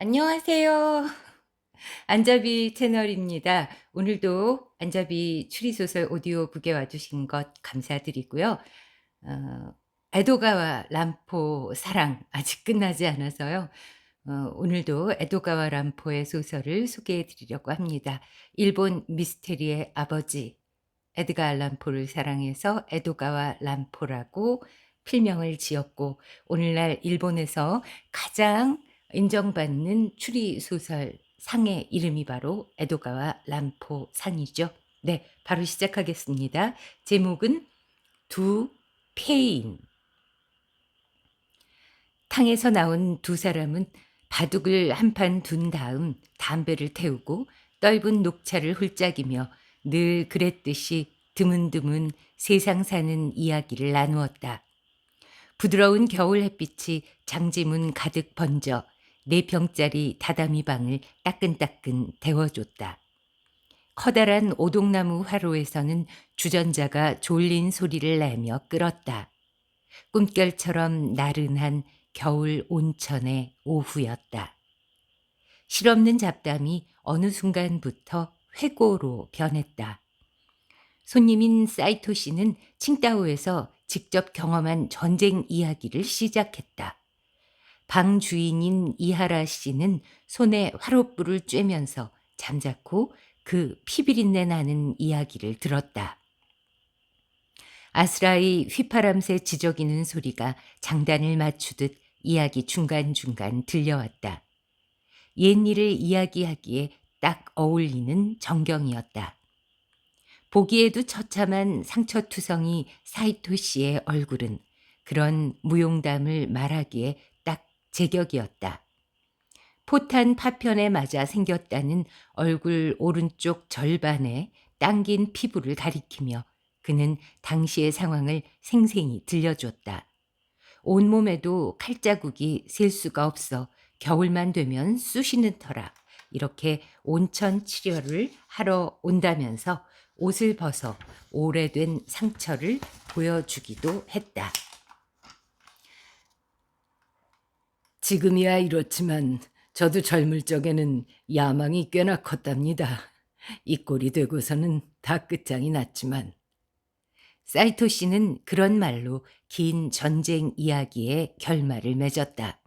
안녕하세요. 안잡이 채널입니다. 오늘도 안잡이 추리소설 오디오북에 와주신 것 감사드리고요. 어, 에도가와 람포 사랑 아직 끝나지 않아서요. 오늘도 에도가와 람포의 소설을 소개해 드리려고 합니다. 일본 미스테리의 아버지 에드가 알란 포를 사랑해서 에도가와 람포라고 필명을 지었고 오늘날 일본에서 가장 인정받는 추리 소설 상의 이름이 바로 에도가와 람포 상이죠. 네, 바로 시작하겠습니다. 제목은 두 폐인. 탕에서 나온 두 사람은 바둑을 한 판 둔 다음 담배를 태우고 떫은 녹차를 훌짝이며 늘 그랬듯이 드문드문 세상 사는 이야기를 나누었다. 부드러운 겨울 햇빛이 장지문 가득 번져 4평짜리 다다미 방을 따끈따끈 데워줬다. 커다란 오동나무 화로에서는 주전자가 졸린 소리를 내며 끓었다. 꿈결처럼 나른한 겨울 온천의 오후였다. 실없는 잡담이 어느 순간부터 회고로 변했다. 손님인 사이토 씨는 칭따오에서 직접 경험한 전쟁 이야기를 시작했다. 방 주인인 이하라 씨는 손에 화롯불을 쬐면서 잠자코 그 피비린내 나는 이야기를 들었다. 아스라의 휘파람새 지저귀는 소리가 장단을 맞추듯 이야기 중간중간 들려왔다. 옛일을 이야기하기에 딱 어울리는 정경이었다. 보기에도 처참한 상처투성이 사이토 씨의 얼굴은 그런 무용담을 말하기에 딱 제격이었다. 포탄 파편에 맞아 생겼다는 얼굴 오른쪽 절반에 당긴 피부를 가리키며 그는 당시의 상황을 생생히 들려줬다. 온몸에도 칼자국이 셀 수가 없어 겨울만 되면 쑤시는 터라 이렇게 온천 치료를 하러 온다면서 옷을 벗어 오래된 상처를 보여주기도 했다. 지금이야 이렇지만 저도 젊을 적에는 야망이 꽤나 컸답니다. 이 꼴이 되고서는 다 끝장이 났지만 사이토 씨는 그런 말로 긴 전쟁 이야기의 결말을 맺었다.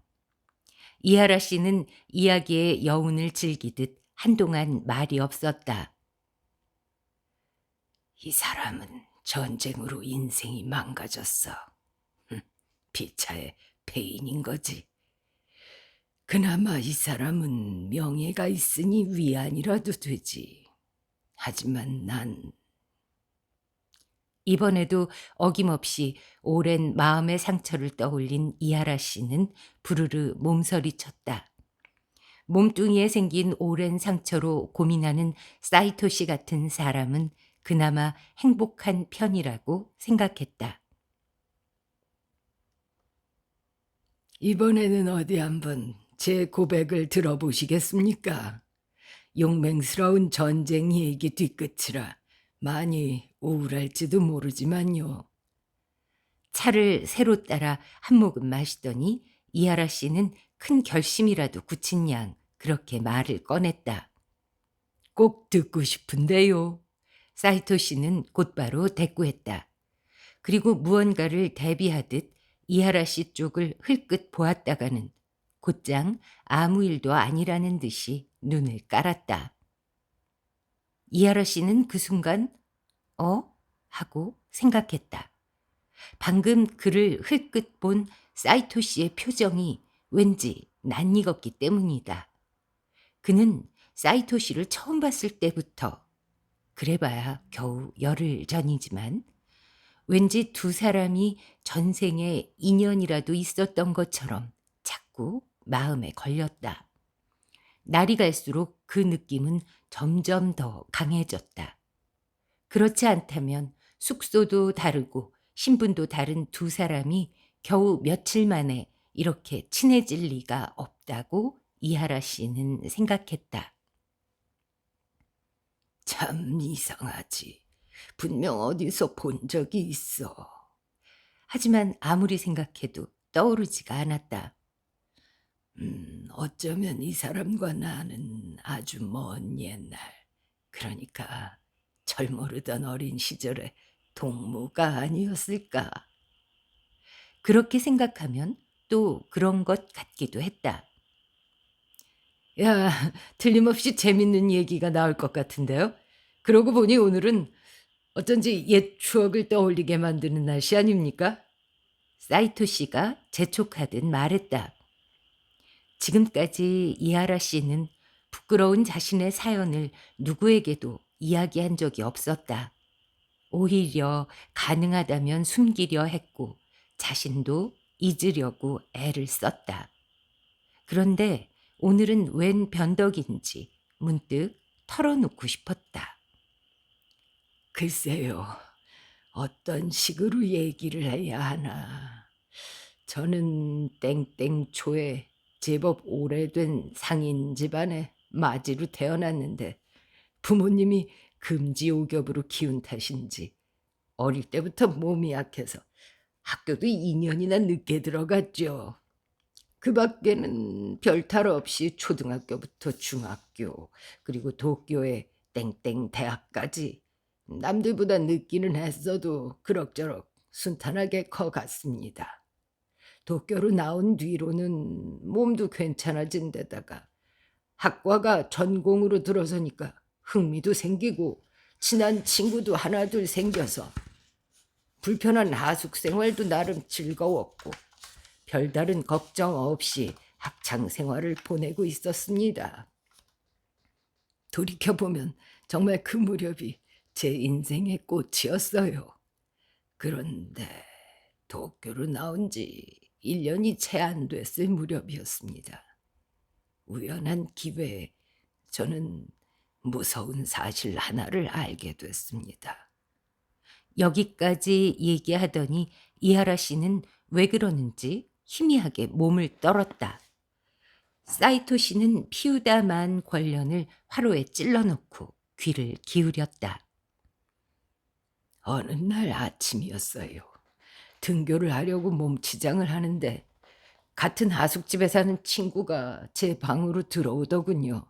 이하라 씨는 이야기의 여운을 즐기듯 한동안 말이 없었다. 이 사람은 전쟁으로 인생이 망가졌어. 피차의 폐인인 거지. 그나마 이 사람은 명예가 있으니 위안이라도 되지. 하지만 난 이번에도 어김없이 오랜 마음의 상처를 떠올린 이하라 씨는 부르르 몸서리쳤다. 몸뚱이에 생긴 오랜 상처로 고민하는 사이토 씨 같은 사람은 그나마 행복한 편이라고 생각했다. 이번에는 어디 한번 제 고백을 들어보시겠습니까? 용맹스러운 전쟁 얘기 뒤끝이라 많이 우울할지도 모르지만요. 차를 새로 따라 한 모금 마시더니 이하라 씨는 큰 결심이라도 굳힌 양 그렇게 말을 꺼냈다. 꼭 듣고 싶은데요. 사이토 씨는 곧바로 대꾸했다. 그리고 무언가를 대비하듯 이하라 씨 쪽을 흘끗 보았다가는 곧장 아무 일도 아니라는 듯이 눈을 깔았다. 이하라 씨는 그 순간 하고 생각했다. 방금 그를 흘끗 본 사이토 씨의 표정이 왠지 낯익었기 때문이다. 그는 사이토 씨를 처음 봤을 때부터 그래봐야 겨우 열흘 전이지만 왠지 두 사람이 전생에 인연이라도 있었던 것처럼 자꾸 마음에 걸렸다. 날이 갈수록 그 느낌은 점점 더 강해졌다. 그렇지 않다면 숙소도 다르고 신분도 다른 두 사람이 겨우 며칠 만에 이렇게 친해질 리가 없다고 이하라 씨는 생각했다. 참 이상하지. 분명 어디서 본 적이 있어. 하지만 아무리 생각해도 떠오르지가 않았다. 어쩌면 이 사람과 나는 아주 먼 옛날, 그러니까 철모르던 어린 시절의 동무가 아니었을까. 그렇게 생각하면 또 그런 것 같기도 했다. 야, 틀림없이 재밌는 얘기가 나올 것 같은데요? 그러고 보니 오늘은 어쩐지 옛 추억을 떠올리게 만드는 날씨 아닙니까? 사이토 씨가 재촉하듯 말했다. 지금까지 이하라 씨는 부끄러운 자신의 사연을 누구에게도 이야기한 적이 없었다. 오히려 가능하다면 숨기려 했고 자신도 잊으려고 애를 썼다. 그런데 오늘은 웬 변덕인지 문득 털어놓고 싶었다. 글쎄요, 어떤 식으로 얘기를 해야 하나. 저는 땡땡초에 제법 오래된 상인 집안에 마지로 태어났는데 부모님이 금지옥엽으로 키운 탓인지 어릴 때부터 몸이 약해서 학교도 2년이나 늦게 들어갔죠. 그 밖에는 별탈 없이 초등학교부터 중학교, 그리고 도쿄의 땡땡 대학까지 남들보다 늦기는 했어도 그럭저럭 순탄하게 커갔습니다. 도쿄로 나온 뒤로는 몸도 괜찮아진 데다가 학과가 전공으로 들어서니까 흥미도 생기고 친한 친구도 하나둘 생겨서 불편한 하숙 생활도 나름 즐거웠고 별다른 걱정 없이 학창 생활을 보내고 있었습니다. 돌이켜보면 정말 그 무렵이 제 인생의 꽃이었어요. 그런데 도쿄로 나온 지 1년이 채 안 됐을 무렵이었습니다. 우연한 기회에 저는 무서운 사실 하나를 알게 됐습니다. 여기까지 얘기하더니 이하라 씨는 왜 그러는지 희미하게 몸을 떨었다. 사이토 씨는 피우다만 권련을 화로에 찔러놓고 귀를 기울였다. 어느 날 아침이었어요. 등교를 하려고 몸치장을 하는데 같은 하숙집에 사는 친구가 제 방으로 들어오더군요.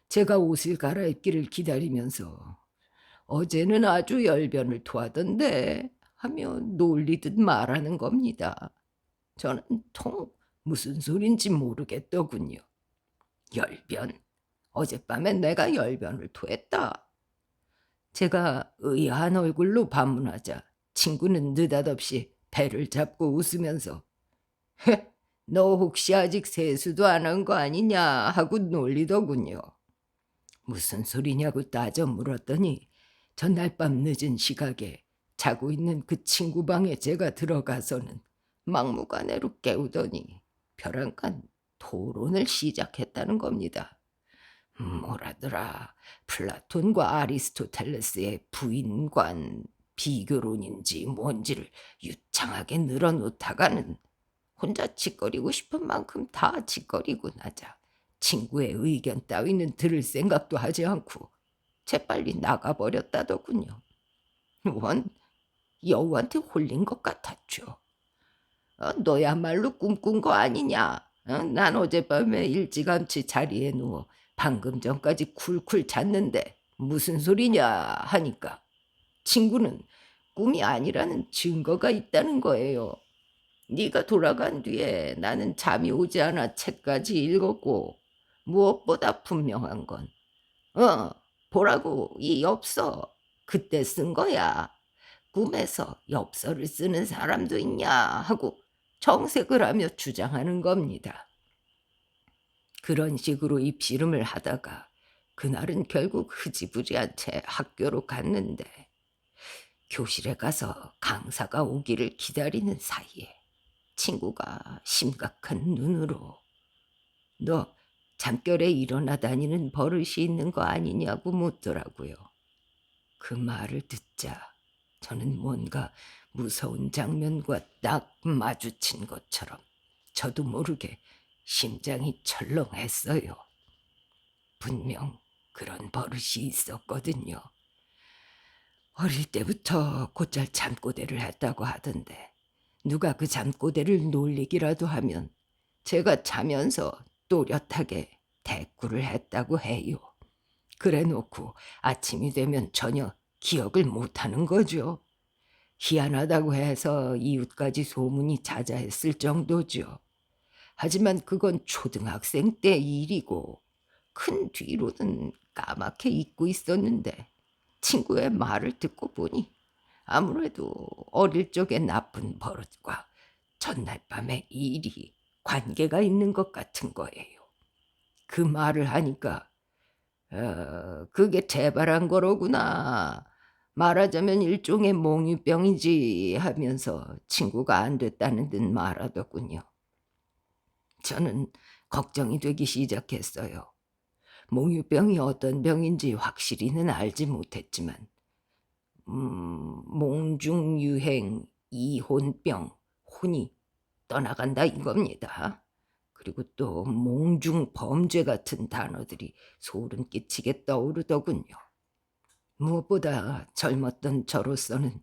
제가 옷을 갈아입기를 기다리면서 어제는 아주 열변을 토하던데 하며 놀리듯 말하는 겁니다. 저는 통 무슨 소린지 모르겠더군요. 열변? 어젯밤에 내가 열변을 토했다. 제가 의아한 얼굴로 반문하자 친구는 느닷없이 배를 잡고 웃으면서 너 혹시 아직 세수도 안 한 거 아니냐 하고 놀리더군요. 무슨 소리냐고 따져 물었더니 전날 밤 늦은 시각에 자고 있는 그 친구 방에 제가 들어가서는 막무가내로 깨우더니 벼랑간 토론을 시작했다는 겁니다. 뭐라더라, 플라톤과 아리스토텔레스의 부인관 비교론인지 뭔지를 유창하게 늘어놓다가는 혼자 짓거리고 싶은 만큼 다 짓거리고 나자 친구의 의견 따위는 들을 생각도 하지 않고 재빨리 나가버렸다더군요. 원 여우한테 홀린 것 같았죠. 너야말로 꿈꾼 거 아니냐? 난 어젯밤에 일찌감치 자리에 누워 방금 전까지 쿨쿨 잤는데 무슨 소리냐 하니까 친구는 꿈이 아니라는 증거가 있다는 거예요. 네가 돌아간 뒤에 나는 잠이 오지 않아 책까지 읽었고 무엇보다 분명한 건 보라고 이 엽서 그때 쓴 거야. 꿈에서 엽서를 쓰는 사람도 있냐 하고 정색을 하며 주장하는 겁니다. 그런 식으로 입씨름을 하다가 그날은 결국 흐지부지한 채 학교로 갔는데 교실에 가서 강사가 오기를 기다리는 사이에 친구가 심각한 눈으로 너 잠결에 일어나 다니는 버릇이 있는 거 아니냐고 묻더라고요. 그 말을 듣자 저는 뭔가 무서운 장면과 딱 마주친 것처럼 저도 모르게 심장이 철렁했어요. 분명 그런 버릇이 있었거든요. 어릴 때부터 곧잘 잠꼬대를 했다고 하던데 누가 그 잠꼬대를 놀리기라도 하면 제가 자면서 또렷하게 대꾸를 했다고 해요. 그래 놓고 아침이 되면 전혀 기억을 못하는 거죠. 희한하다고 해서 이웃까지 소문이 자자했을 정도죠. 하지만 그건 초등학생 때 일이고 큰 뒤로는 까맣게 잊고 있었는데 친구의 말을 듣고 보니 아무래도 어릴 적의 나쁜 버릇과 전날 밤의 일이 관계가 있는 것 같은 거예요. 그 말을 하니까 그게 재발한 거로구나. 말하자면 일종의 몽유병이지 하면서 친구가 안 됐다는 듯 말하더군요. 저는 걱정이 되기 시작했어요. 몽유병이 어떤 병인지 확실히는 알지 못했지만 몽중유행, 이혼병, 혼이 떠나간다 이겁니다. 그리고 또 몽중범죄 같은 단어들이 소름 끼치게 떠오르더군요. 무엇보다 젊었던 저로서는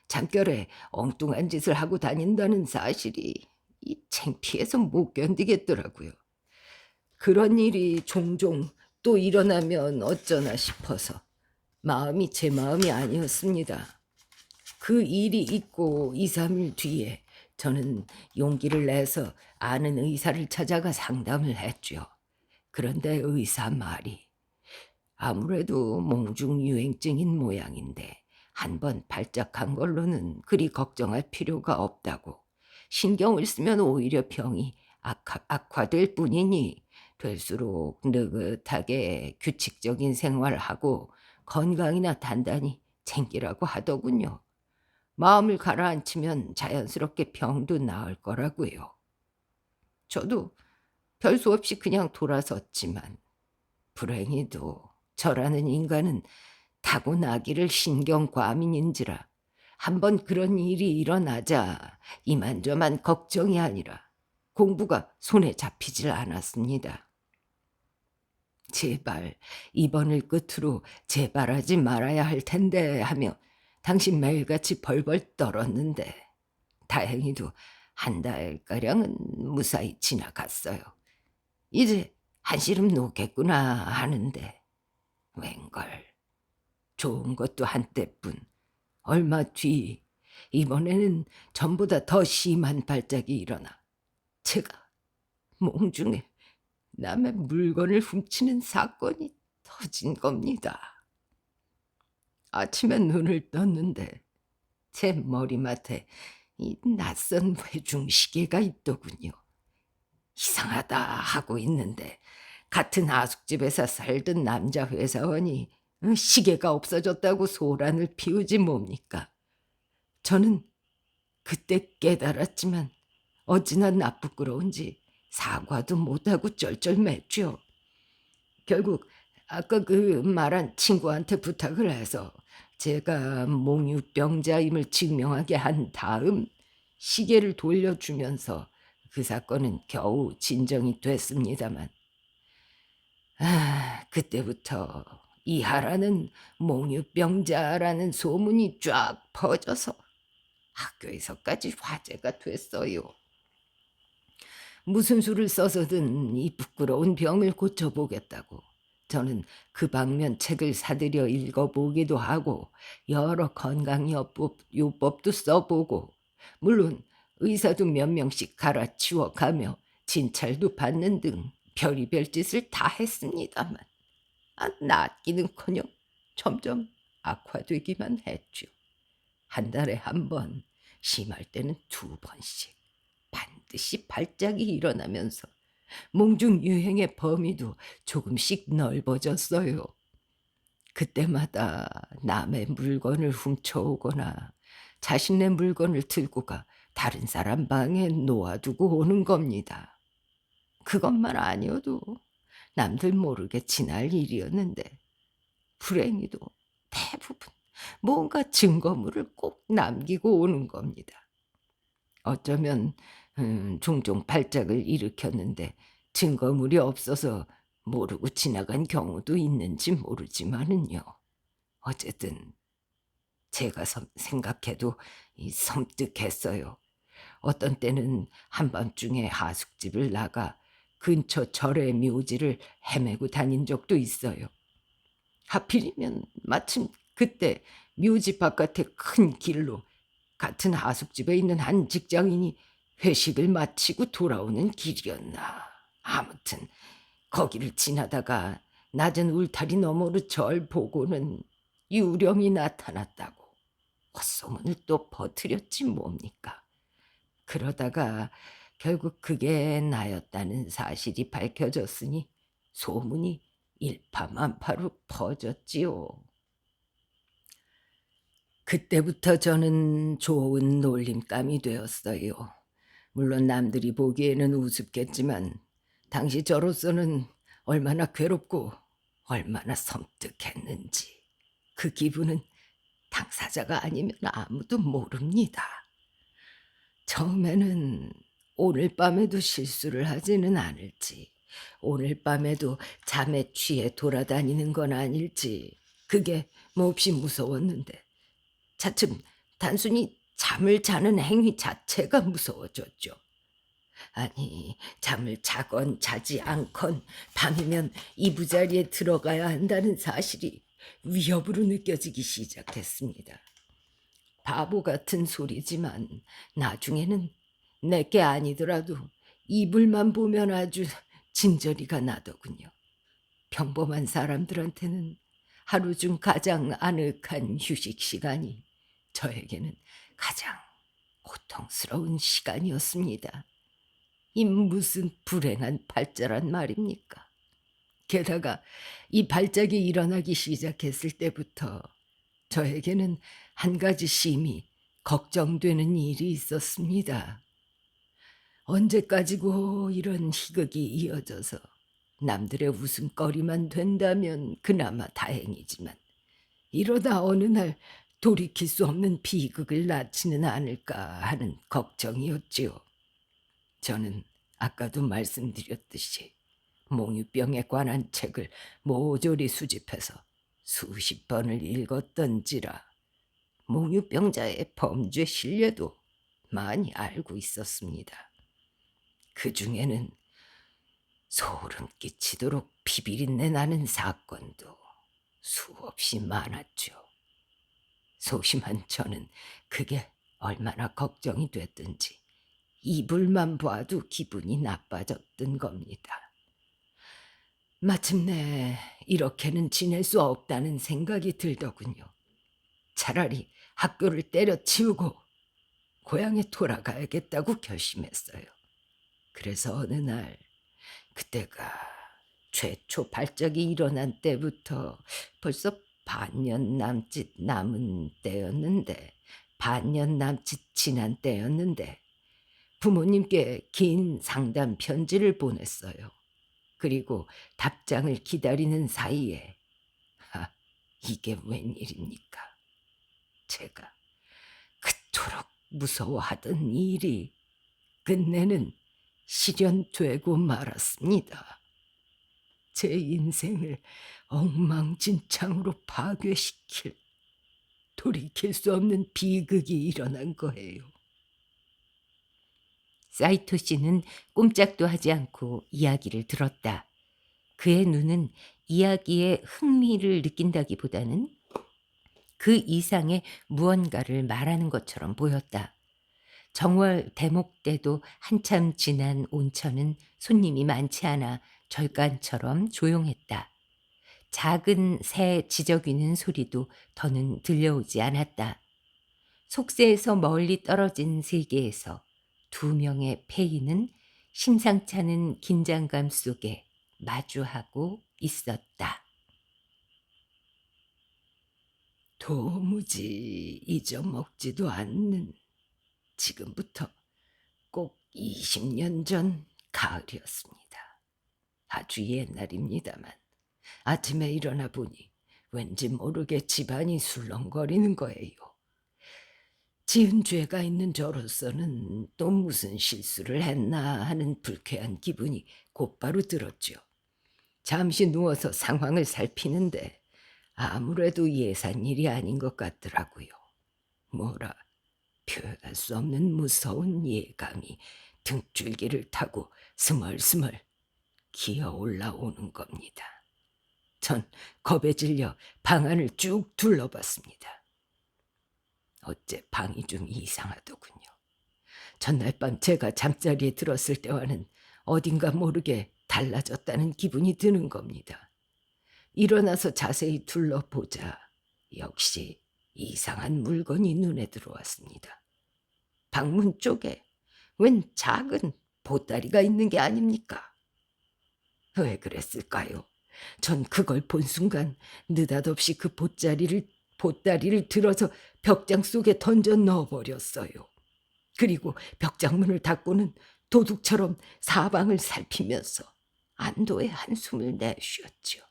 잠결에 엉뚱한 짓을 하고 다닌다는 사실이 이 창피해서 못 견디겠더라고요. 그런 일이 종종 또 일어나면 어쩌나 싶어서 마음이 제 마음이 아니었습니다. 그 일이 있고 2, 3일 뒤에 저는 용기를 내서 아는 의사를 찾아가 상담을 했죠. 그런데 의사 말이 아무래도 몽중유행증인 모양인데 한번 발작한 걸로는 그리 걱정할 필요가 없다고, 신경을 쓰면 오히려 병이 악화될 뿐이니 될수록 느긋하게 규칙적인 생활하고 건강이나 단단히 챙기라고 하더군요. 마음을 가라앉히면 자연스럽게 병도 나을 거라고요. 저도 별 수 없이 그냥 돌아섰지만 불행히도 저라는 인간은 타고나기를 신경과민인지라 한번 그런 일이 일어나자 이만저만 걱정이 아니라 공부가 손에 잡히질 않았습니다. 제발 이번을 끝으로 재발하지 말아야 할 텐데 하며 당신 매일같이 벌벌 떨었는데 다행히도 한 달가량은 무사히 지나갔어요. 이제 한시름 놓겠구나 하는데 웬걸 좋은 것도 한때뿐 얼마 뒤 이번에는 전보다 더 심한 발작이 일어나 제가 몽중에 남의 물건을 훔치는 사건이 터진 겁니다. 아침에 눈을 떴는데 제 머리맡에 이 낯선 회중시계가 있더군요. 이상하다 하고 있는데 같은 하숙집에서 살던 남자 회사원이 시계가 없어졌다고 소란을 피우지 뭡니까? 저는 그때 깨달았지만 어찌나 나쁘끄러운지 사과도 못하고 쩔쩔맸죠. 결국 아까 그 말한 친구한테 부탁을 해서 제가 몽유병자임을 증명하게 한 다음 시계를 돌려주면서 그 사건은 겨우 진정이 됐습니다만 그때부터 이하라는 몽유병자라는 소문이 쫙 퍼져서 학교에서까지 화제가 됐어요. 무슨 수를 써서든 이 부끄러운 병을 고쳐보겠다고 저는 그 방면 책을 사들여 읽어보기도 하고 여러 건강요법도 써보고 물론 의사도 몇 명씩 갈아치워 가며 진찰도 받는 등 별의별 짓을 다 했습니다만 낫기는커녕 점점 악화되기만 했죠. 한 달에 한 번, 심할 때는 2번씩 반드시 발작이 일어나면서 몽중 유행의 범위도 조금씩 넓어졌어요. 그때마다 남의 물건을 훔쳐오거나 자신의 물건을 들고 가 다른 사람 방에 놓아두고 오는 겁니다. 그것만 아니어도 남들 모르게 지날 일이었는데 불행히도 대부분 뭔가 증거물을 꼭 남기고 오는 겁니다. 어쩌면 종종 발작을 일으켰는데 증거물이 없어서 모르고 지나간 경우도 있는지 모르지만은요. 어쨌든 제가 생각해도 섬뜩했어요. 어떤 때는 한밤중에 하숙집을 나가 근처 절의 묘지를 헤매고 다닌 적도 있어요. 하필이면 마침 그때 묘지 바깥의 큰 길로 같은 하숙집에 있는 한 직장인이 회식을 마치고 돌아오는 길이었나. 아무튼 거기를 지나다가 낮은 울타리 너머로 절 보고는 유령이 나타났다고 헛소문을 또 퍼뜨렸지 뭡니까. 그러다가 결국 그게 나였다는 사실이 밝혀졌으니 소문이 일파만파로 퍼졌지요. 그때부터 저는 좋은 놀림감이 되었어요. 물론 남들이 보기에는 우습겠지만 당시 저로서는 얼마나 괴롭고 얼마나 섬뜩했는지 그 기분은 당사자가 아니면 아무도 모릅니다. 처음에는 오늘 밤에도 실수를 하지는 않을지, 오늘 밤에도 잠에 취해 돌아다니는 건 아닐지 그게 몹시 무서웠는데 차츰 단순히 잠을 자는 행위 자체가 무서워졌죠. 아니, 잠을 자건 자지 않건 밤이면 이부자리에 들어가야 한다는 사실이 위협으로 느껴지기 시작했습니다. 바보 같은 소리지만 나중에는 내게 아니더라도 이불만 보면 아주 진저리가 나더군요. 평범한 사람들한테는 하루 중 가장 아늑한 휴식 시간이 저에게는 가장 고통스러운 시간이었습니다. 이 무슨 불행한 발자란 말입니까? 게다가 이 발작이 일어나기 시작했을 때부터 저에게는 한 가지 심히 걱정되는 일이 있었습니다. 언제까지고 이런 희극이 이어져서 남들의 웃음거리만 된다면 그나마 다행이지만 이러다 어느 날 돌이킬 수 없는 비극을 낳지는 않을까 하는 걱정이었지요. 저는 아까도 말씀드렸듯이 몽유병에 관한 책을 모조리 수집해서 수십 번을 읽었던지라 몽유병자의 범죄 실례도 많이 알고 있었습니다. 그 중에는 소름 끼치도록 비비린내 나는 사건도 수없이 많았죠. 소심한 저는 그게 얼마나 걱정이 됐든지 이불만 봐도 기분이 나빠졌던 겁니다. 마침내 이렇게는 지낼 수 없다는 생각이 들더군요. 차라리 학교를 때려치우고 고향에 돌아가야겠다고 결심했어요. 그래서 어느 날 그때가 최초 발작이 일어난 때부터 벌써 반년 남짓 남은 때였는데 반년 남짓 지난 때였는데 부모님께 긴 상담 편지를 보냈어요. 그리고 답장을 기다리는 사이에 이게 웬일입니까? 제가 그토록 무서워하던 일이 끝내는 실현되고 말았습니다. 제 인생을 엉망진창으로 파괴시킬 돌이킬 수 없는 비극이 일어난 거예요. 사이토 씨는 꼼짝도 하지 않고 이야기를 들었다. 그의 눈은 이야기에 흥미를 느낀다기보다는 그 이상의 무언가를 말하는 것처럼 보였다. 정월 대목 때도 한참 지난 온천은 손님이 많지 않아 절간처럼 조용했다. 작은 새 지저귀는 소리도 더는 들려오지 않았다. 속세에서 멀리 떨어진 세계에서 두 명의 폐인은 심상찮은 긴장감 속에 마주하고 있었다. 도무지 잊어먹지도 않는 지금부터 꼭 20년 전 가을이었습니다. 아주 옛날입니다만 아침에 일어나 보니 왠지 모르게 집안이 술렁거리는 거예요. 지은 죄가 있는 저로서는 또 무슨 실수를 했나 하는 불쾌한 기분이 곧바로 들었죠. 잠시 누워서 상황을 살피는데 아무래도 예산 일이 아닌 것 같더라고요. 뭐라 표현할 수 없는 무서운 예감이 등줄기를 타고 스멀스멀 기어 올라오는 겁니다. 전 겁에 질려 방 안을 쭉 둘러봤습니다. 어째 방이 좀 이상하더군요. 전날 밤 제가 잠자리에 들었을 때와는 어딘가 모르게 달라졌다는 기분이 드는 겁니다. 일어나서 자세히 둘러보자 역시 이상한 물건이 눈에 들어왔습니다. 방문 쪽에 웬 작은 보따리가 있는 게 아닙니까? 왜 그랬을까요? 전 그걸 본 순간 느닷없이 그 보따리를 들어서 벽장 속에 던져 넣어버렸어요. 그리고 벽장문을 닫고는 도둑처럼 사방을 살피면서 안도의 한숨을 내쉬었죠.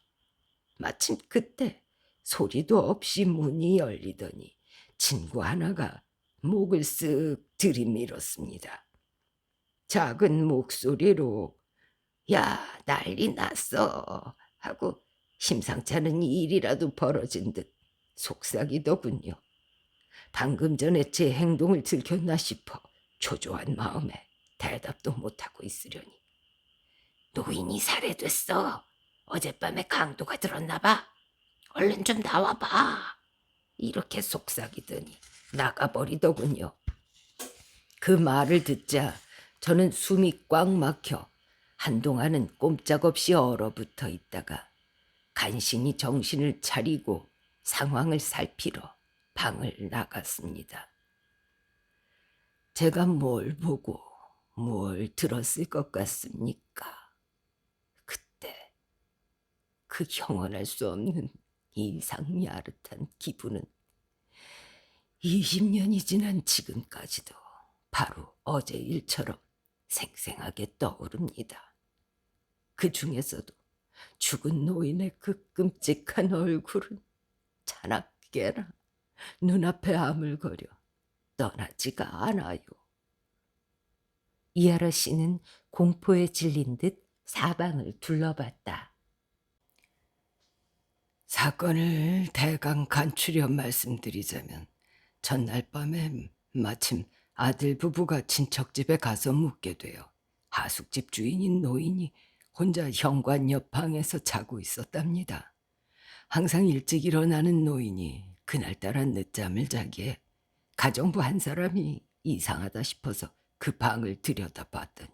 마침 그때 소리도 없이 문이 열리더니 친구 하나가 목을 쓱 들이밀었습니다. 작은 목소리로 야, 난리 났어 하고 심상치 않은 일이라도 벌어진 듯 속삭이더군요. 방금 전에 제 행동을 들켰나 싶어 초조한 마음에 대답도 못하고 있으려니 노인이 살해됐어. 어젯밤에 강도가 들었나 봐. 얼른 좀 나와봐. 이렇게 속삭이더니 나가버리더군요. 그 말을 듣자 저는 숨이 꽉 막혀 한동안은 꼼짝없이 얼어붙어 있다가 간신히 정신을 차리고 상황을 살피러 방을 나갔습니다. 제가 뭘 보고 뭘 들었을 것 같습니까? 그때 그 형언할 수 없는 이상야릇한 기분은 20년이 지난 지금까지도 바로 어제 일처럼 생생하게 떠오릅니다. 그 중에서도 죽은 노인의 그 끔찍한 얼굴은 자나깨나 눈앞에 아물거려 떠나지가 않아요. 이하라 씨는 공포에 질린 듯 사방을 둘러봤다. 사건을 대강 간추려 말씀드리자면 전날 밤에 마침 아들 부부가 친척집에 가서 묵게 되어 하숙집 주인인 노인이 혼자 현관 옆 방에서 자고 있었답니다. 항상 일찍 일어나는 노인이 그날따라 늦잠을 자기에 가정부 한 사람이 이상하다 싶어서 그 방을 들여다봤더니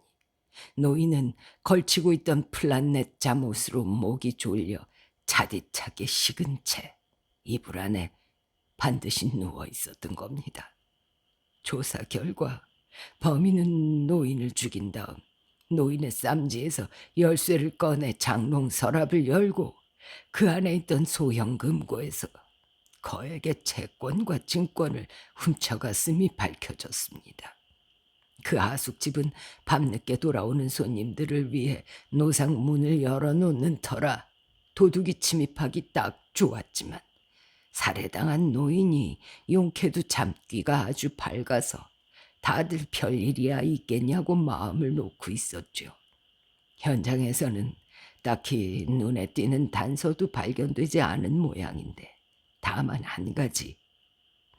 노인은 걸치고 있던 플란넷 잠옷으로 목이 졸려 차디차게 식은 채 이불 안에 반드시 누워 있었던 겁니다. 조사 결과 범인은 노인을 죽인 다음 노인의 쌈지에서 열쇠를 꺼내 장롱 서랍을 열고 그 안에 있던 소형 금고에서 거액의 채권과 증권을 훔쳐갔음이 밝혀졌습니다. 그 하숙집은 밤늦게 돌아오는 손님들을 위해 노상 문을 열어놓는 터라 도둑이 침입하기 딱 좋았지만 살해당한 노인이 용케도 잠귀가 아주 밝아서 다들 별일이야 있겠냐고 마음을 놓고 있었죠. 현장에서는 딱히 눈에 띄는 단서도 발견되지 않은 모양인데 다만 한 가지,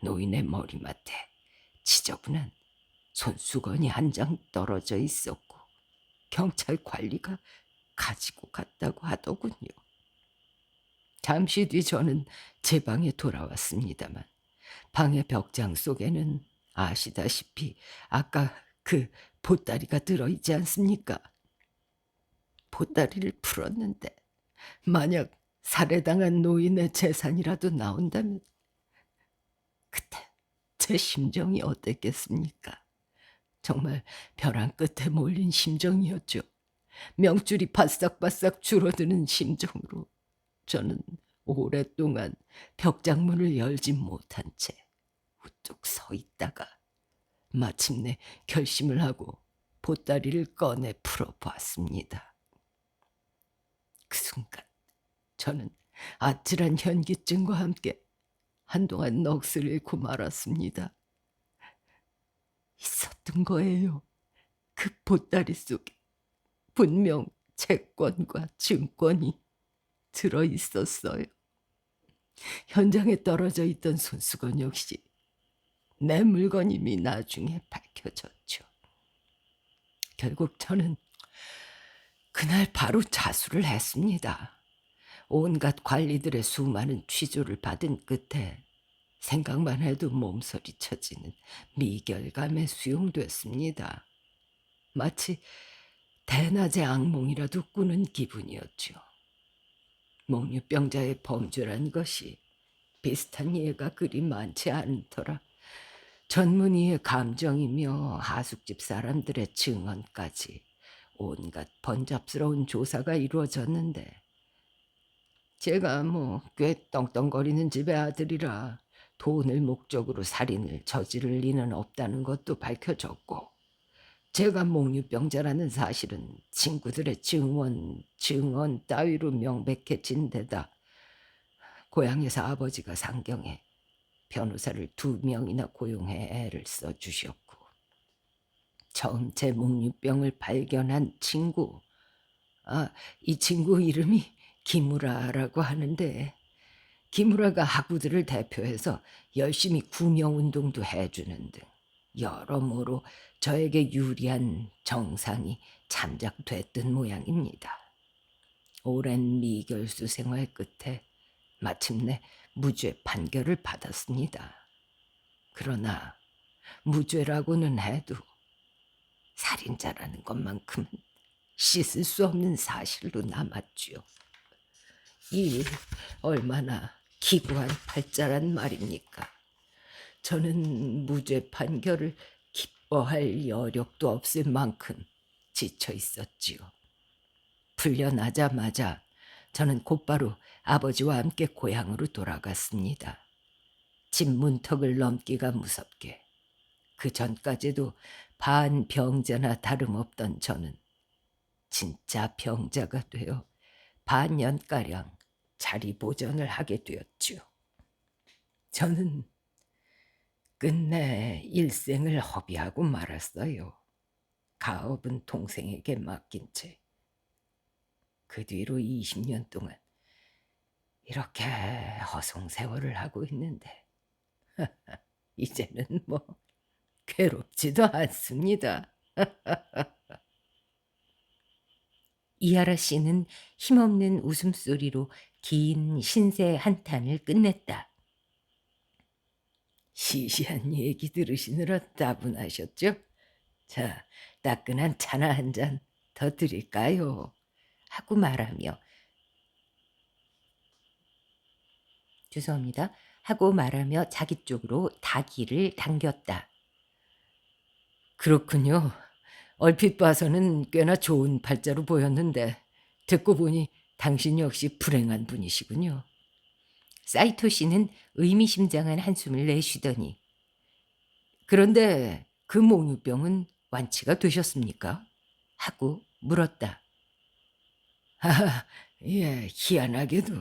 노인의 머리맡에 지저분한 손수건이 한 장 떨어져 있었고 경찰 관리가 가지고 갔다고 하더군요. 잠시 뒤 저는 제 방에 돌아왔습니다만 방의 벽장 속에는 아시다시피 아까 그 보따리가 들어있지 않습니까? 보따리를 풀었는데 만약 살해당한 노인의 재산이라도 나온다면 그때 제 심정이 어땠겠습니까? 정말 벼랑 끝에 몰린 심정이었죠. 명줄이 바싹바싹 줄어드는 심정으로 저는 오랫동안 벽장문을 열지 못한 채 우뚝 서 있다가 마침내 결심을 하고 보따리를 꺼내 풀어보았습니다. 그 순간 저는 아찔한 현기증과 함께 한동안 넋을 잃고 말았습니다. 있었던 거예요. 그 보따리 속에 분명 채권과 증권이 들어있었어요. 현장에 떨어져 있던 손수건 역시 내 물건임이 나중에 밝혀졌죠. 결국 저는 그날 바로 자수를 했습니다. 온갖 관리들의 수많은 취조를 받은 끝에 생각만 해도 몸서리 쳐지는 미결감에 수용됐습니다. 마치 대낮의 악몽이라도 꾸는 기분이었죠. 몽유병자의 범죄란 것이 비슷한 예가 그리 많지 않더라. 전문의의 감정이며 하숙집 사람들의 증언까지 온갖 번잡스러운 조사가 이루어졌는데 제가 꽤 떵떵거리는 집의 아들이라 돈을 목적으로 살인을 저지를 리는 없다는 것도 밝혀졌고 제가 몽유병자라는 사실은 친구들의 증언 따위로 명백해진 데다 고향에서 아버지가 상경해 변호사를 2명이나 고용해 애를 써주셨고 처음 제 몽유병을 발견한 친구, 이 친구 이름이 기무라라고 하는데 기무라가 학우들을 대표해서 열심히 구명운동도 해주는 등 여러모로 저에게 유리한 정상이 잠작됐던 모양입니다. 오랜 미결수 생활 끝에 마침내 무죄 판결을 받았습니다. 그러나 무죄라고는 해도 살인자라는 것만큼은 씻을 수 없는 사실로 남았지요. 이 얼마나 기구한 팔자란 말입니까? 저는 무죄 판결을 기뻐할 여력도 없을 만큼 지쳐 있었지요. 풀려나자마자 저는 곧바로 아버지와 함께 고향으로 돌아갔습니다. 집 문턱을 넘기가 무섭게 그 전까지도 반병자나 다름없던 저는 진짜 병자가 되어 반년가량 자리 보전을 하게 되었지요. 저는 끝내 일생을 허비하고 말았어요. 가업은 동생에게 맡긴 채. 그 뒤로 20년 동안 이렇게 허송세월을 하고 있는데 이제는 괴롭지도 않습니다. 이하라 씨는 힘없는 웃음소리로 긴 신세 한탄을 끝냈다. 시시한 얘기 들으시느라 따분하셨죠? 자, 따끈한 차나 한 잔 더 드릴까요? 하고 말하며 죄송합니다. 하고 말하며 자기 쪽으로 닭이를 당겼다. 그렇군요. 얼핏 봐서는 꽤나 좋은 팔자로 보였는데 듣고 보니 당신 역시 불행한 분이시군요. 사이토 씨는 의미심장한 한숨을 내쉬더니 그런데 그 몽유병은 완치가 되셨습니까? 하고 물었다. 예, 희한하게도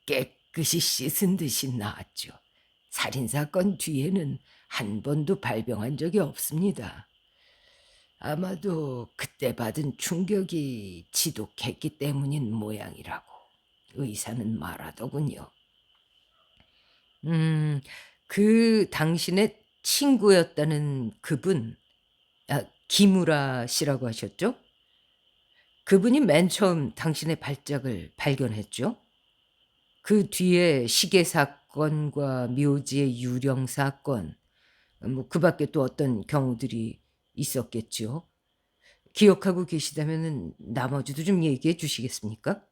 깨끗이 씻은 듯이 나았죠. 살인사건 뒤에는 한 번도 발병한 적이 없습니다. 아마도 그때 받은 충격이 지독했기 때문인 모양이라고 의사는 말하더군요. 그 당신의 친구였다는 그분, 기무라 씨라고 하셨죠? 그분이 맨 처음 당신의 발작을 발견했죠? 그 뒤에 시계 사건과 묘지의 유령 사건, 그 밖에 또 어떤 경우들이 있었겠죠? 기억하고 계시다면 나머지도 좀 얘기해 주시겠습니까?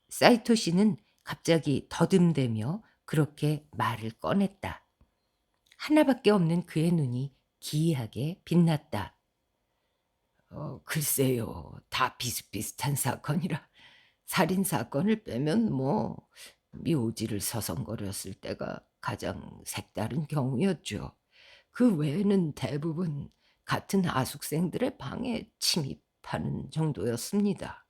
사이토 씨는 갑자기 더듬대며 그렇게 말을 꺼냈다. 하나밖에 없는 그의 눈이 기이하게 빛났다. 글쎄요, 다 비슷비슷한 사건이라 살인 사건을 빼면 묘지를 서성거렸을 때가 가장 색다른 경우였죠. 그 외에는 대부분 같은 하숙생들의 방에 침입하는 정도였습니다.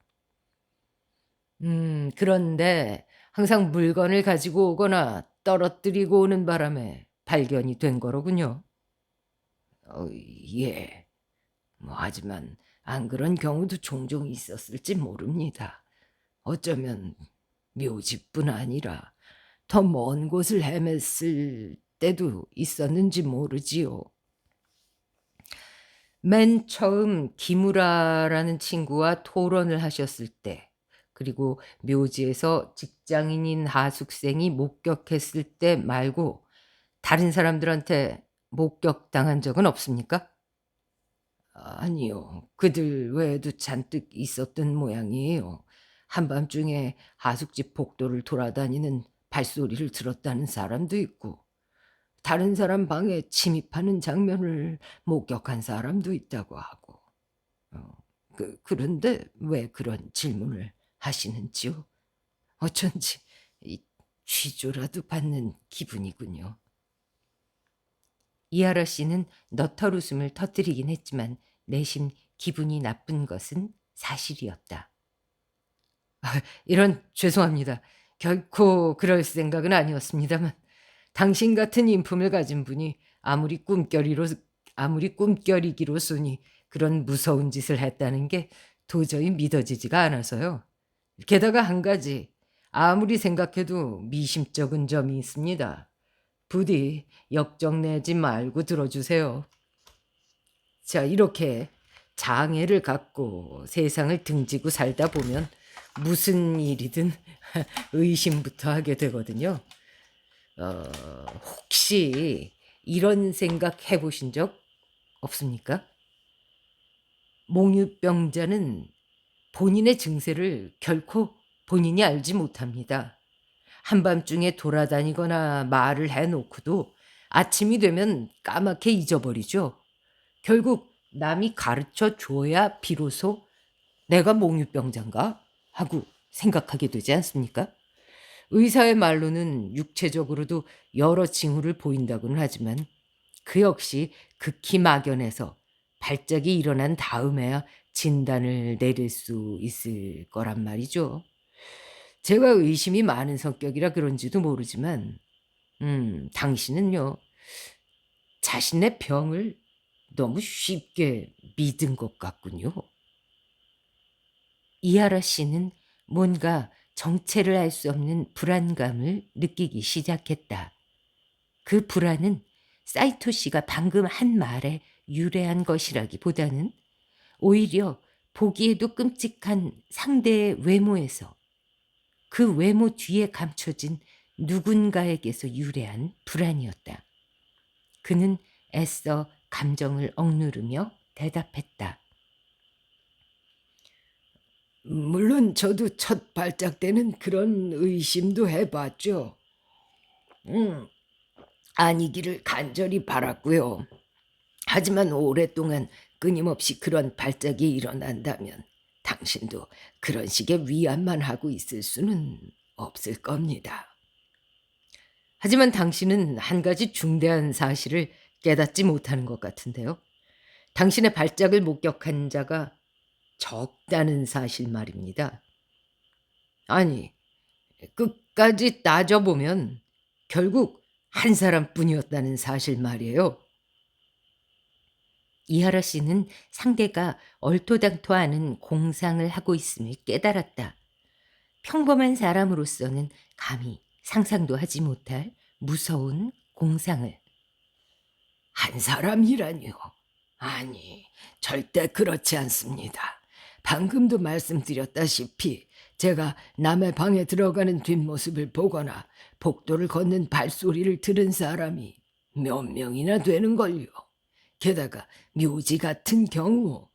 그런데 항상 물건을 가지고 오거나 떨어뜨리고 오는 바람에 발견이 된 거로군요. 예. 하지만 안 그런 경우도 종종 있었을지 모릅니다. 어쩌면 묘지뿐 아니라 더 먼 곳을 헤맸을 때도 있었는지 모르지요. 맨 처음 기무라라는 친구와 토론을 하셨을 때, 그리고 묘지에서 직장인인 하숙생이 목격했을 때 말고 다른 사람들한테 목격당한 적은 없습니까? 아니요. 그들 외에도 잔뜩 있었던 모양이에요. 한밤중에 하숙집 복도를 돌아다니는 발소리를 들었다는 사람도 있고, 다른 사람 방에 침입하는 장면을 목격한 사람도 있다고 하고. 어, 그런데 왜 그런 질문을 하시는지요? 어쩐지 이 취조라도 받는 기분이군요. 이하라 씨는 너털 웃음을 터뜨리긴 했지만 내심 기분이 나쁜 것은 사실이었다. 이런 죄송합니다. 결코 그럴 생각은 아니었습니다만 당신 같은 인품을 가진 분이 아무리 꿈결이기로서니 그런 무서운 짓을 했다는 게 도저히 믿어지지가 않아서요. 게다가 한 가지 아무리 생각해도 미심쩍은 점이 있습니다. 부디 역정내지 말고 들어주세요. 자, 이렇게 장애를 갖고 세상을 등지고 살다 보면 무슨 일이든 의심부터 하게 되거든요. 혹시 이런 생각 해보신 적 없습니까? 몽유병자는 본인의 증세를 결코 본인이 알지 못합니다. 한밤중에 돌아다니거나 말을 해놓고도 아침이 되면 까맣게 잊어버리죠. 결국 남이 가르쳐 줘야 비로소 내가 몽유병자인가 하고 생각하게 되지 않습니까? 의사의 말로는 육체적으로도 여러 징후를 보인다고는 하지만 그 역시 극히 막연해서 발작이 일어난 다음에야 진단을 내릴 수 있을 거란 말이죠. 제가 의심이 많은 성격이라 그런지도 모르지만 당신은요, 자신의 병을 너무 쉽게 믿은 것 같군요. 이하라 씨는 뭔가 정체를 알 수 없는 불안감을 느끼기 시작했다. 그 불안은 사이토 씨가 방금 한 말에 유래한 것이라기보다는 오히려 보기에도 끔찍한 상대의 외모에서, 그 외모 뒤에 감춰진 누군가에게서 유래한 불안이었다. 그는 애써 감정을 억누르며 대답했다. 물론 저도 첫 발작 때는 그런 의심도 해봤죠. 아니기를 간절히 바랐고요. 하지만 오랫동안 끊임없이 그런 발작이 일어난다면 당신도 그런 식의 위안만 하고 있을 수는 없을 겁니다. 하지만 당신은 한 가지 중대한 사실을 깨닫지 못하는 것 같은데요. 당신의 발작을 목격한 자가 적다는 사실 말입니다. 아니, 끝까지 따져보면 결국 한 사람뿐이었다는 사실 말이에요. 이하라 씨는 상대가 얼토당토하는 공상을 하고 있음을 깨달았다. 평범한 사람으로서는 감히 상상도 하지 못할 무서운 공상을. 한 사람이라니요. 아니, 절대 그렇지 않습니다. 방금도 말씀드렸다시피 제가 남의 방에 들어가는 뒷모습을 보거나 복도를 걷는 발소리를 들은 사람이 몇 명이나 되는걸요. 게다가 묘지 같은 경우,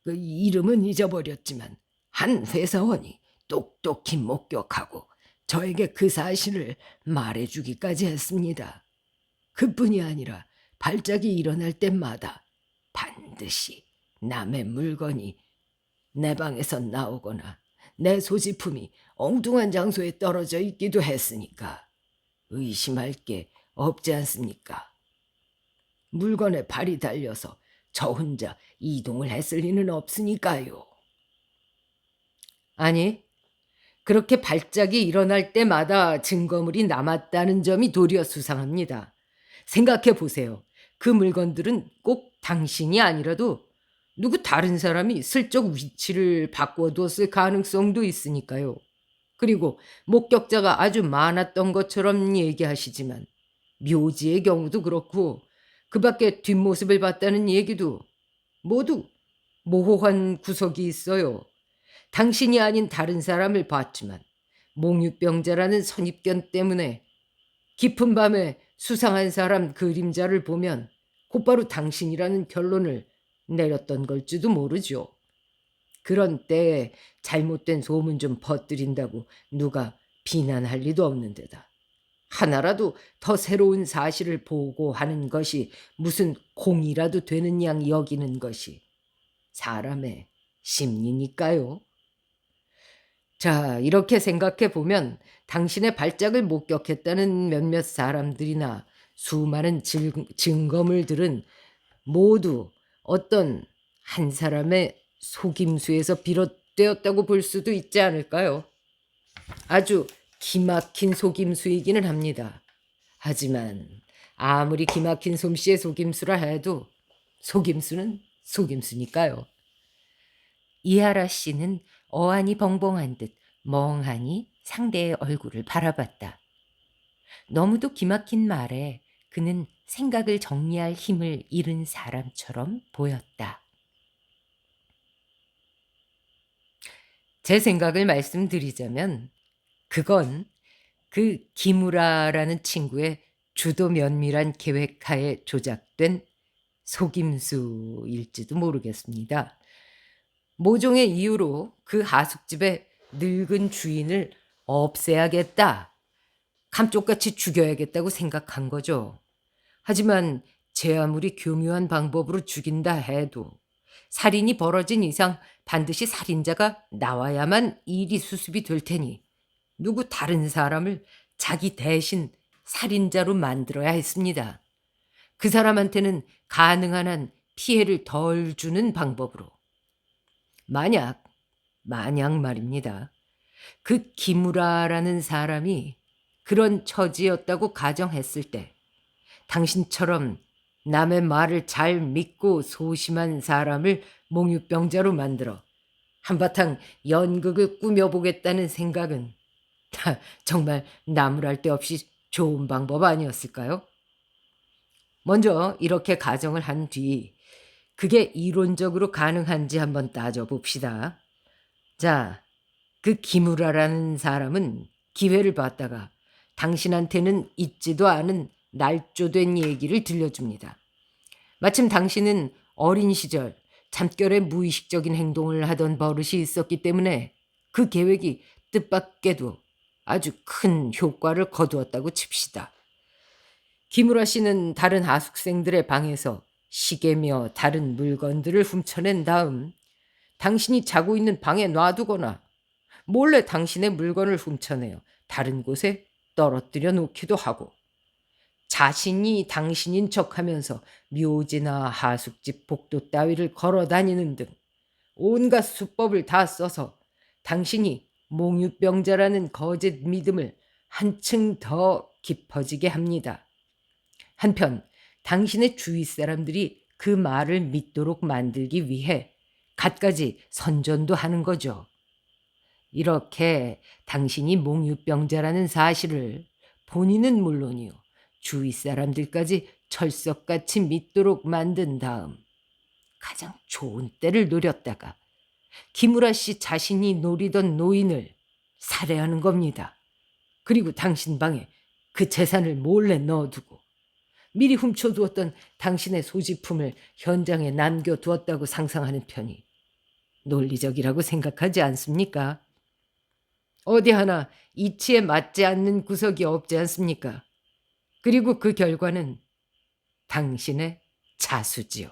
그 이름은 잊어버렸지만 한 회사원이 똑똑히 목격하고 저에게 그 사실을 말해주기까지 했습니다. 그뿐이 아니라 발작이 일어날 때마다 반드시 남의 물건이 내 방에서 나오거나 내 소지품이 엉뚱한 장소에 떨어져 있기도 했으니까 의심할 게 없지 않습니까? 물건에 발이 달려서 저 혼자 이동을 했을 리는 없으니까요. 아니, 그렇게 발작이 일어날 때마다 증거물이 남았다는 점이 도리어 수상합니다. 생각해 보세요. 그 물건들은 꼭 당신이 아니라도 누구 다른 사람이 슬쩍 위치를 바꿔두었을 가능성도 있으니까요. 그리고 목격자가 아주 많았던 것처럼 얘기하시지만 묘지의 경우도 그렇고 그 밖에 뒷모습을 봤다는 얘기도 모두 모호한 구석이 있어요. 당신이 아닌 다른 사람을 봤지만 몽유병자라는 선입견 때문에 깊은 밤에 수상한 사람 그림자를 보면 곧바로 당신이라는 결론을 내렸던 걸지도 모르죠. 그런 때에 잘못된 소문 좀 퍼뜨린다고 누가 비난할 리도 없는 데다 하나라도 더 새로운 사실을 보고하는 것이 무슨 공이라도 되는 양 여기는 것이 사람의 심리니까요. 자, 이렇게 생각해 보면 당신의 발작을 목격했다는 몇몇 사람들이나 수많은 증거물들은 모두 어떤 한 사람의 속임수에서 비롯되었다고 볼 수도 있지 않을까요? 아주 기막힌 속임수이기는 합니다. 하지만 아무리 기막힌 솜씨의 속임수라 해도 속임수는 속임수니까요. 이하라 씨는 어안이 벙벙한 듯 멍하니 상대의 얼굴을 바라봤다. 너무도 기막힌 말에 그는 생각을 정리할 힘을 잃은 사람처럼 보였다. 제 생각을 말씀드리자면 그건 그 기무라라는 친구의 주도 면밀한 계획하에 조작된 속임수일지도 모르겠습니다. 모종의 이유로 그 하숙집의 늙은 주인을 없애야겠다, 감쪽같이 죽여야겠다고 생각한 거죠. 하지만 제 아무리 교묘한 방법으로 죽인다 해도 살인이 벌어진 이상 반드시 살인자가 나와야만 일이 수습이 될 테니 누구 다른 사람을 자기 대신 살인자로 만들어야 했습니다. 그 사람한테는 가능한 한 피해를 덜 주는 방법으로. 만약 말입니다. 그 기무라라는 사람이 그런 처지였다고 가정했을 때 당신처럼 남의 말을 잘 믿고 소심한 사람을 몽유병자로 만들어 한바탕 연극을 꾸며보겠다는 생각은 정말 나무랄 데 없이 좋은 방법 아니었을까요? 먼저 이렇게 가정을 한 뒤 그게 이론적으로 가능한지 한번 따져봅시다. 자, 그 기무라라는 사람은 기회를 봤다가 당신한테는 있지도 않은 날조된 얘기를 들려줍니다. 마침 당신은 어린 시절 잠결에 무의식적인 행동을 하던 버릇이 있었기 때문에 그 계획이 뜻밖에도 아주 큰 효과를 거두었다고 칩시다. 기무라 씨는 다른 하숙생들의 방에서 시계며 다른 물건들을 훔쳐낸 다음 당신이 자고 있는 방에 놔두거나 몰래 당신의 물건을 훔쳐내어 다른 곳에 떨어뜨려 놓기도 하고 자신이 당신인 척하면서 묘지나 하숙집 복도 따위를 걸어 다니는 등 온갖 수법을 다 써서 당신이 몽유병자라는 거짓 믿음을 한층 더 깊어지게 합니다. 한편 당신의 주위 사람들이 그 말을 믿도록 만들기 위해 갖가지 선전도 하는 거죠. 이렇게 당신이 몽유병자라는 사실을 본인은 물론이요, 주위 사람들까지 철석같이 믿도록 만든 다음 가장 좋은 때를 노렸다가 기무라 씨 자신이 노리던 노인을 살해하는 겁니다. 그리고 당신 방에 그 재산을 몰래 넣어두고 미리 훔쳐두었던 당신의 소지품을 현장에 남겨두었다고 상상하는 편이 논리적이라고 생각하지 않습니까? 어디 하나 이치에 맞지 않는 구석이 없지 않습니까? 그리고 그 결과는 당신의 자수지요.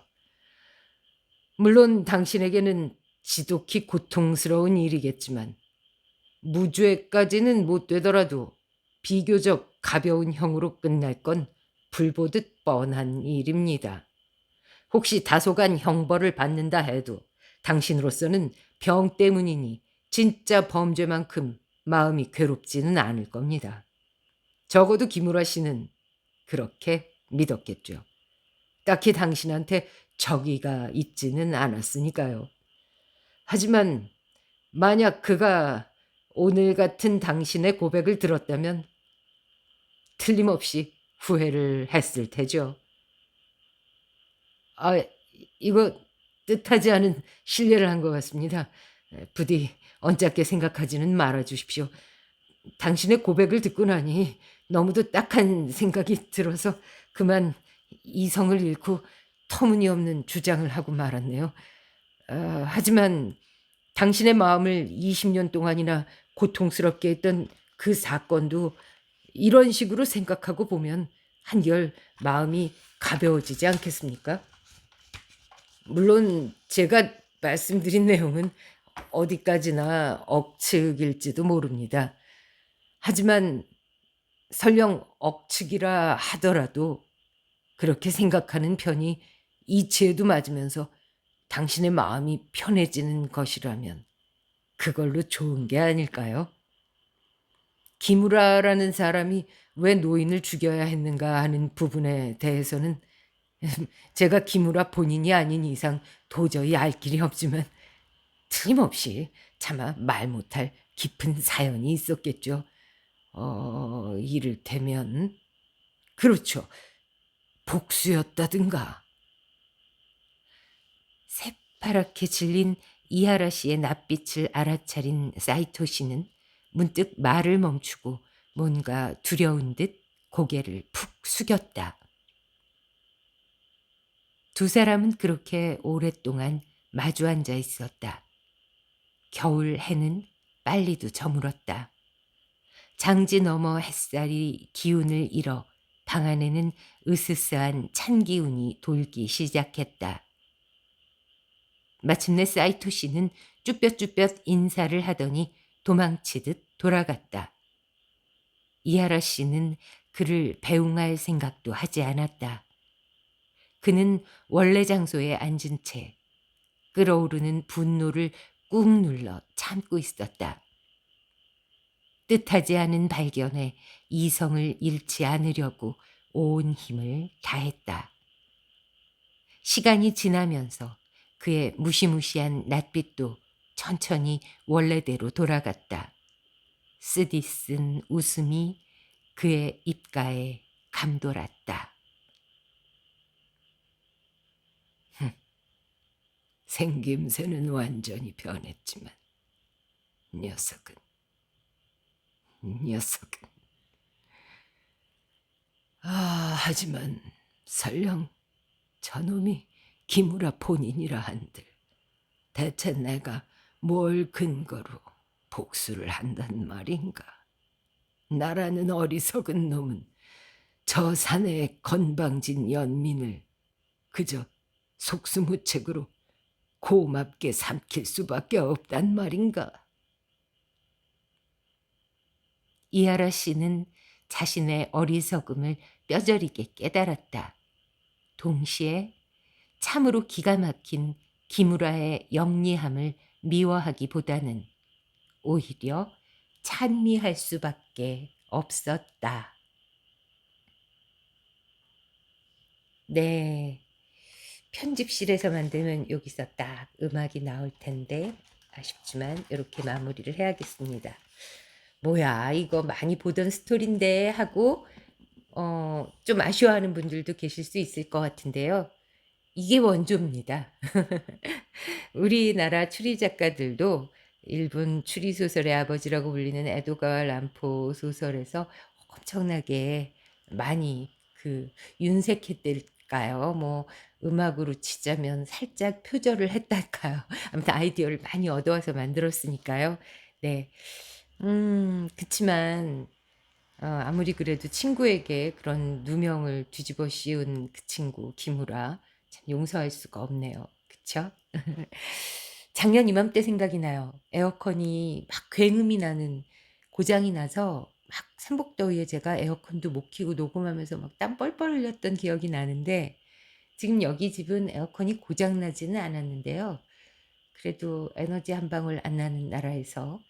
물론 당신에게는 지독히 고통스러운 일이겠지만 무죄까지는 못 되더라도 비교적 가벼운 형으로 끝날 건 불보듯 뻔한 일입니다. 혹시 다소간 형벌을 받는다 해도 당신으로서는 병 때문이니 진짜 범죄만큼 마음이 괴롭지는 않을 겁니다. 적어도 김우라 씨는 그렇게 믿었겠죠. 딱히 당신한테 적의가 있지는 않았으니까요. 하지만 만약 그가 오늘 같은 당신의 고백을 들었다면 틀림없이 후회를 했을 테죠. 아, 이거 뜻하지 않은 실례를 한 것 같습니다. 부디 언짢게 생각하지는 말아 주십시오. 당신의 고백을 듣고 나니 너무도 딱한 생각이 들어서 그만 이성을 잃고 터무니없는 주장을 하고 말았네요. 하지만 당신의 마음을 20년 동안이나 고통스럽게 했던 그 사건도 이런 식으로 생각하고 보면 한결 마음이 가벼워지지 않겠습니까? 물론 제가 말씀드린 내용은 어디까지나 억측일지도 모릅니다. 하지만 설령 억측이라 하더라도 그렇게 생각하는 편이 이치에도 맞으면서 당신의 마음이 편해지는 것이라면 그걸로 좋은 게 아닐까요? 기무라라는 사람이 왜 노인을 죽여야 했는가 하는 부분에 대해서는 제가 기무라 본인이 아닌 이상 도저히 알 길이 없지만 틀림없이 차마 말 못할 깊은 사연이 있었겠죠. 이를테면 그렇죠. 복수였다든가. 새파랗게 질린 이하라 씨의 낯빛을 알아차린 사이토 씨는 문득 말을 멈추고 뭔가 두려운 듯 고개를 푹 숙였다. 두 사람은 그렇게 오랫동안 마주 앉아 있었다. 겨울 해는 빨리도 저물었다. 장지 너머 햇살이 기운을 잃어 방 안에는 으스스한 찬 기운이 돌기 시작했다. 마침내 사이토 씨는 쭈뼛쭈뼛 인사를 하더니 도망치듯 돌아갔다. 이하라 씨는 그를 배웅할 생각도 하지 않았다. 그는 원래 장소에 앉은 채 끓어오르는 분노를 꾹 눌러 참고 있었다. 뜻하지 않은 발견에 이성을 잃지 않으려고 온 힘을 다했다. 시간이 지나면서 그의 무시무시한 낯빛도 천천히 원래대로 돌아갔다. 쓰디쓴 웃음이 그의 입가에 감돌았다. 생김새는 완전히 변했지만 녀석은 하지만 설령 저놈이 기무라 본인이라 한들 대체 내가 뭘 근거로 복수를 한단 말인가? 나라는 어리석은 놈은 저 사내의 건방진 연민을 그저 속수무책으로 고맙게 삼킬 수밖에 없단 말인가? 이하라 씨는 자신의 어리석음을 뼈저리게 깨달았다. 동시에 참으로 기가 막힌 기무라의 영리함을 미워하기보다는 오히려 찬미할 수밖에 없었다. 네, 편집실에서 만들면 여기서 딱 음악이 나올 텐데 아쉽지만 이렇게 마무리를 해야겠습니다. 뭐야, 이거 많이 보던 스토리인데 하고 좀 아쉬워하는 분들도 계실 수 있을 것 같은데요. 이게 원조입니다. 우리나라 추리 작가들도 일본 추리 소설의 아버지라고 불리는 에도가와 람포 소설에서 엄청나게 많이 그 윤색했달까요? 뭐 음악으로 치자면 살짝 표절을 했달까요? 아무튼 아이디어를 많이 얻어와서 만들었으니까요. 네. 그치만 아무리 그래도 친구에게 그런 누명을 뒤집어 씌운 그 친구 기무라 참 용서할 수가 없네요. 그쵸? 작년 이맘때 생각이 나요. 에어컨이 막 굉음이 나는 고장이 나서 막 삼복더위에 제가 에어컨도 못 켜고 녹음하면서 막 땀 뻘뻘 흘렸던 기억이 나는데 지금 여기 집은 에어컨이 고장 나지는 않았는데요. 그래도 에너지 한 방울 안 나는 나라에서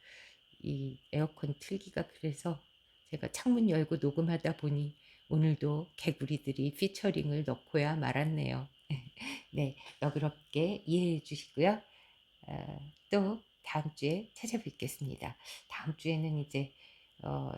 이 에어컨 틀기가 그래서 제가 창문 열고 녹음하다 보니 오늘도 개구리들이 피처링을 넣고야 말았네요. 네, 너그럽게 이해해 주시고요. 또 다음 주에 찾아뵙겠습니다. 다음 주에는 이제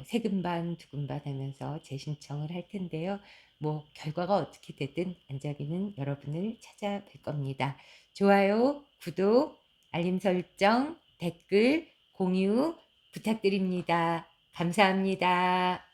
세금반 두금반 하면서 재신청을 할 텐데요. 뭐 결과가 어떻게 되든 안자기는 여러분을 찾아뵐 겁니다. 좋아요, 구독, 알림 설정, 댓글, 공유 부탁드립니다. 감사합니다.